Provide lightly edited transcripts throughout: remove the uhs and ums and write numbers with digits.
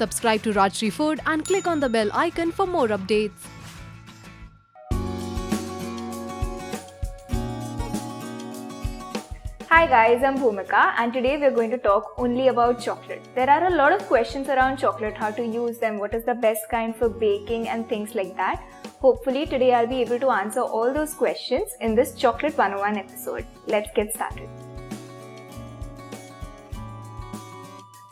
Subscribe to Rajshri Food and click on the bell icon for more updates. Hi guys, I'm Bhumika and today we're going to talk only about chocolate. There are a lot of questions around chocolate, how to use them, what is the best kind for baking and things like that. Hopefully today I'll be able to answer all those questions in this Chocolate 101 episode. Let's get started.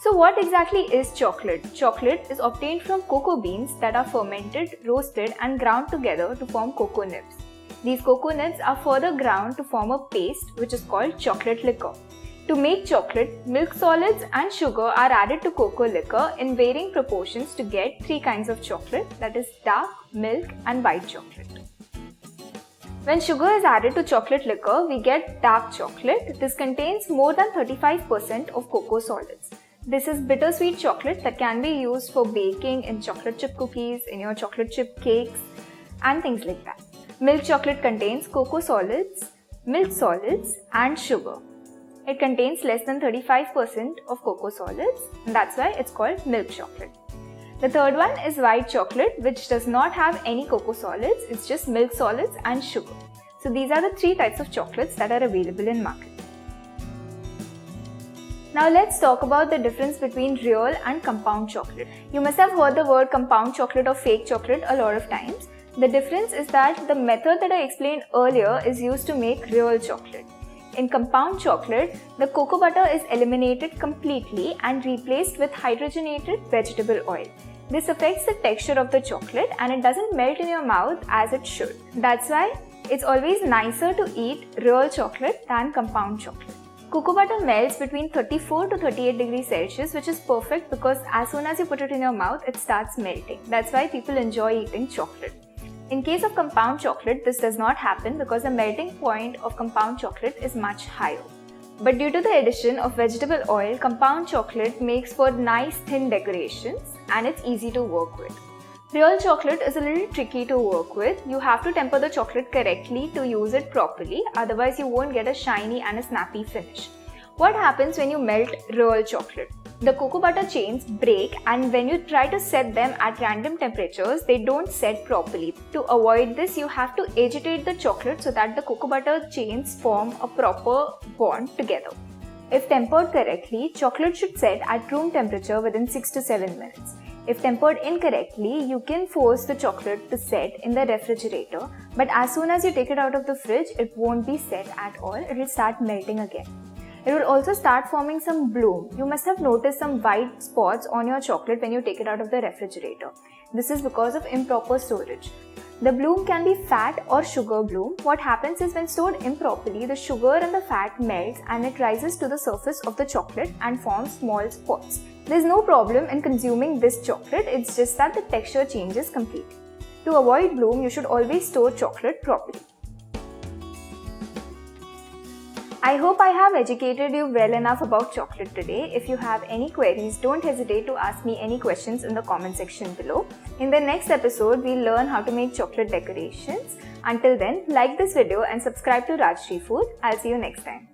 So what exactly is chocolate? Chocolate is obtained from cocoa beans that are fermented, roasted and ground together to form cocoa nibs. These cocoa nibs are further ground to form a paste which is called chocolate liquor. To make chocolate, milk solids and sugar are added to cocoa liquor in varying proportions to get three kinds of chocolate, that is dark, milk and white chocolate. When sugar is added to chocolate liquor, we get dark chocolate. This contains more than 35% of cocoa solids. This is bittersweet chocolate that can be used for baking in chocolate chip cookies, in your chocolate chip cakes and things like that. Milk chocolate contains cocoa solids, milk solids and sugar. It contains less than 35% of cocoa solids and that's why it's called milk chocolate. The third one is white chocolate, which does not have any cocoa solids, it's just milk solids and sugar. So these are the three types of chocolates that are available in market. Now let's talk about the difference between real and compound chocolate. You must have heard the word compound chocolate or fake chocolate a lot of times. The difference is that the method that I explained earlier is used to make real chocolate. In compound chocolate, the cocoa butter is eliminated completely and replaced with hydrogenated vegetable oil. This affects the texture of the chocolate and it doesn't melt in your mouth as it should. That's why it's always nicer to eat real chocolate than compound chocolate. Cocoa butter melts between 34 to 38 degrees Celsius, which is perfect because as soon as you put it in your mouth, it starts melting. That's why people enjoy eating chocolate. In case of compound chocolate, this does not happen because the melting point of compound chocolate is much higher. But due to the addition of vegetable oil, compound chocolate makes for nice thin decorations and it's easy to work with. Real chocolate is a little tricky to work with. You have to temper the chocolate correctly to use it properly, otherwise you won't get a shiny and a snappy finish. What happens when you melt real chocolate? The cocoa butter chains break and when you try to set them at random temperatures, they don't set properly. To avoid this, you have to agitate the chocolate so that the cocoa butter chains form a proper bond together. If tempered correctly, chocolate should set at room temperature within 6 to 7 minutes. If tempered incorrectly, you can force the chocolate to set in the refrigerator, but as soon as you take it out of the fridge, it won't be set at all, it will start melting again. It will also start forming some bloom. You must have noticed some white spots on your chocolate when you take it out of the refrigerator. This is because of improper storage. The bloom can be fat or sugar bloom. What happens is when stored improperly, the sugar and the fat melts and it rises to the surface of the chocolate and forms small spots. There's no problem in consuming this chocolate, it's just that the texture changes completely. To avoid bloom, you should always store chocolate properly. I hope I have educated you well enough about chocolate today. If you have any queries, don't hesitate to ask me any questions in the comment section below. In the next episode, we'll learn how to make chocolate decorations. Until then, like this video and subscribe to Rajshri Food. I'll see you next time.